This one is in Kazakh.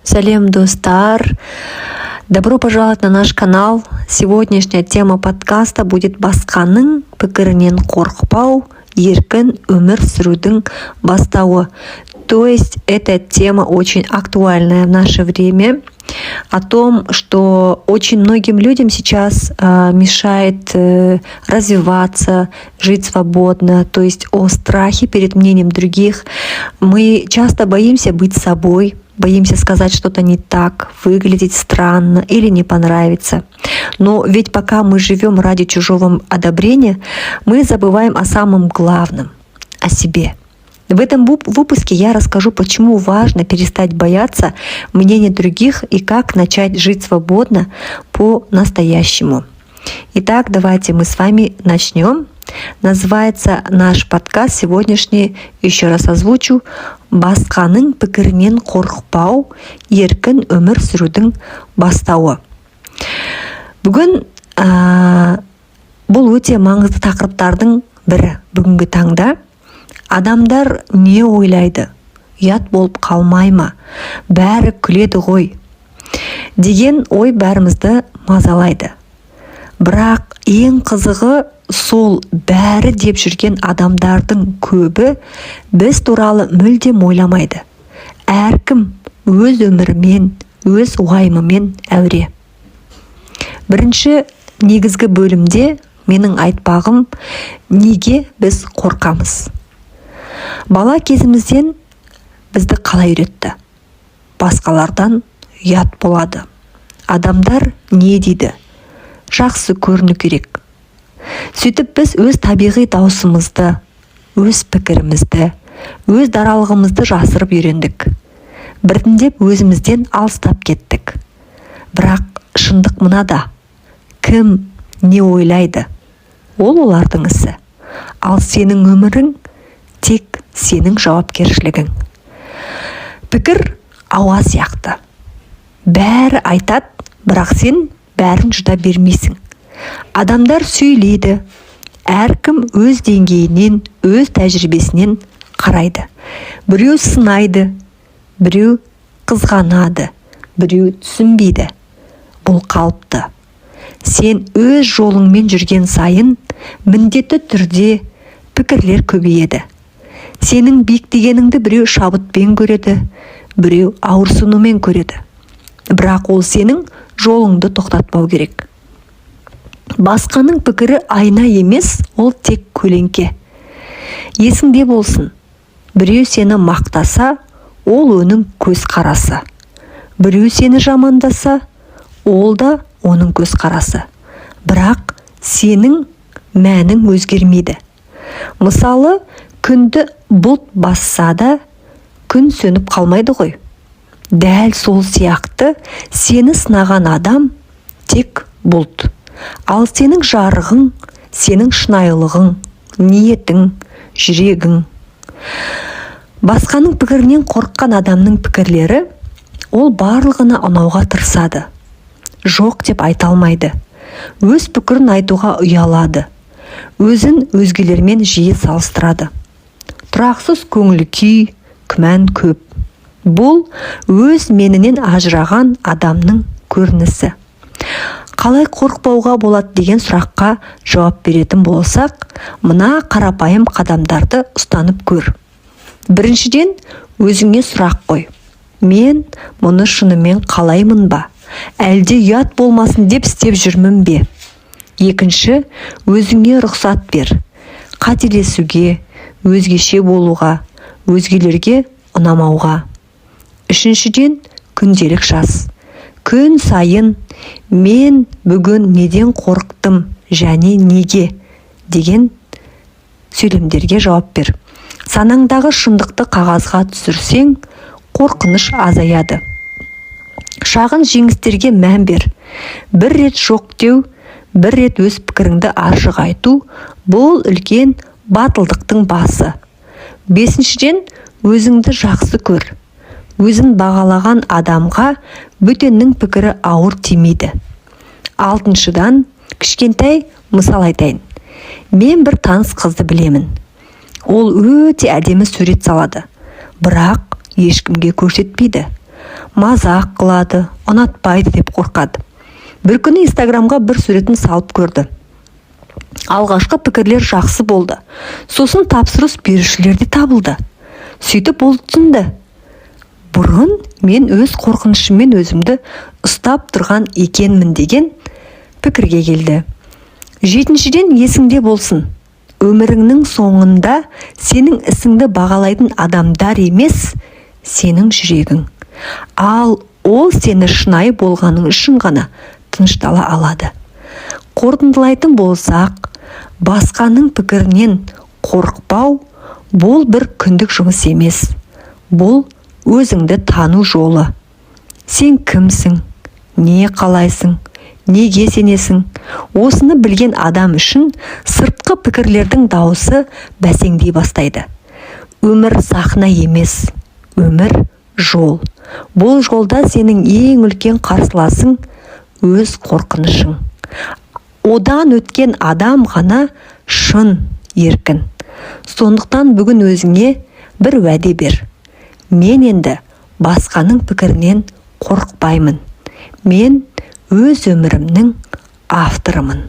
Салем, достар! Добро пожаловать на наш канал. Сегодняшняя тема подкаста будет басқаның пікірінен қорықпау, еркін өмір сүрудің бастауы. То есть эта тема очень актуальная в наше время. О том, что очень многим людям сейчас мешает развиваться, жить свободно, то есть о страхе перед мнением других. Мы часто боимся быть собой, боимся сказать что-то не так, выглядеть странно или не понравится. Но ведь пока мы живем ради чужого одобрения, мы забываем о самом главном — о себе. В этом выпуске я расскажу, почему важно перестать бояться мнения других и как начать жить свободно по-настоящему. Итак, давайте мы с вами начнем. Называется наш подкаст сегодняшний, еще раз озвучу, «Басқаның пікірінен қорықпау, еркін өмір сүрудің бастауы». Бүгін бұл өте маңызды тақырыптардың бірі. Бүгінгі таңда адамдар не ойлайды, ұят болып қалмай ма, бәрі күледі ғой деген ой бәрімізді мазалайды. Бірақ ең қызығы, сол бәрі деп жүрген адамдардың көбі біз туралы мүлдем ойламайды. Әркім өз өмірімен, өз уайымымен әуре. Бірінші негізгі бөлімде менің айтпағым, неге біз қорқамыз? Бала кезімізден бізді қалай үйретті? Басқалардан ұят болады. Адамдар не дейді? Жақсы көріну керек. Сөйтіп біз өз табиғи даусымызды, өз пікірімізді, өз даралығымызды жасырып үйрендік. Біртіндеп өзімізден алыстап кеттік. Бірақ шындық мынада. Кім не ойлайды? Ол олардың ісі. Ал сенің өмірің тек сенің жауапкершілігің. Пікір ауа сияқты. Бәрі айтады, бірақ сен бәрін жұта бермейсің. Адамдар сөйлейді. Әркім өз деңгейінен, өз тәжірибесінен қарайды. Біреу сынайды, біреу қызғанады, біреу түсінбейді. Бұл қалыпты. Сен өз жолыңмен жүрген сайын міндетті түрде пікірлер көбейеді. Сенің биіктегеніңді біреу шабытпен көреді, біреу ауырсынумен көреді. Бірақ ол сенің жолыңды тоқтатпау керек. Басқаның пікірі айна емес, ол тек көлеңке. Есіңде болсын, біреу сені мақтаса, ол оның көз қарасы. Біреу сені жамандаса, ол да оның көз қарасы. Бірақ сенің мәнің өзгермейді. Мысалы, күнді бұлт басса да, күн сөніп қалмайды ғой. Дәл сол сияқты сені сынаған адам тек бұлт. Ал сенің жарығың, сенің шынайылығың, ниетің, жүрегің. Басқаның пікірінен қорыққан адамның пікірлері, ол барлығына ұнауға тырысады. Жоқ деп айта алмайды. Өз пікірін айтуға ұялады. Өзін өзгелермен жиі салыстырады. Тұрақсыз көңіл күй, күмән көп. Бұл өз менінен ажыраған адамның көрінісі. Қалай қорықпауға болады деген сұраққа жауап беретін болсақ, мына қарапайым қадамдарды ұстанып көр. Біріншіден, өзіңе сұрақ қой. Мен мұны шынымен қалаймын ба? Әлде ұят болмасын деп істеп жүрмін бе? Екінші, өзіңе рұқсат бер. Қателесуге, өзгеше болуға, өзгелерге ұнамауға. Үшіншіден, күнделік жаз. Күн сайын мен бүгін неден қорықтым және неге деген сөйлемдерге жауап бер. Санаңдағы шындықты қағазға түсірсең, қорқыныш азаяды. Шағын жеңістерге мән бер. Бір рет жоқ деу, бір рет өз пікіріңді ашық айту, бұл үлкен батылдықтың басы. Бесіншіден, өзіңді жақсы көр. Өзін бағалаған адамға бөтеннің пікірі ауыр тимейді. Алтыншыдан, кішкентай мысал айтайын. Мен бір таныс қызды білемін. Ол өте әдемі сурет салады. Бірақ ешкімге көрсетпейді. мазақ қылады, ұнатпайды деп қорқады. Бір күні Инстаграмға бір суретін салып көрді. Алғашқы пікірлер жақсы болды. Сосын тапсырыс берушілер де табылды. Сөйтіп ол түсінді. Бұрын мен өз қорқынышыммен өзімді ұстап тұрған екенмін деген пікірге келді. Жетіншіден, есіңде болсын. Өміріңнің соңында сенің ісіңді бағалайтын адамдар емес, сенің жүрегің. Ал ол сені шынайы болғаның үшін ғана тыныштала алады. Қорытындылайтын болсақ, басқаның пікірінен қорықпау бұл бір күндік жұмыс емес. Бұл өзіңді тану жолы. Сен кімсің? Не қалайсың? Неге сенесің? Осыны білген адам үшін сыртқы пікірлердің дауысы бәсеңдей бастайды. Өмір сахна емес, өмір жол. Бұл жолда сенің ең үлкен қарсыласың өз қорқынышың. Одан өткен адам ғана шын еркін. Сондықтан бүгін өзіңе бір уәде бер. Мен енді басқаның пікірінен қорықпаймын. Мен өз өмірімнің авторымын.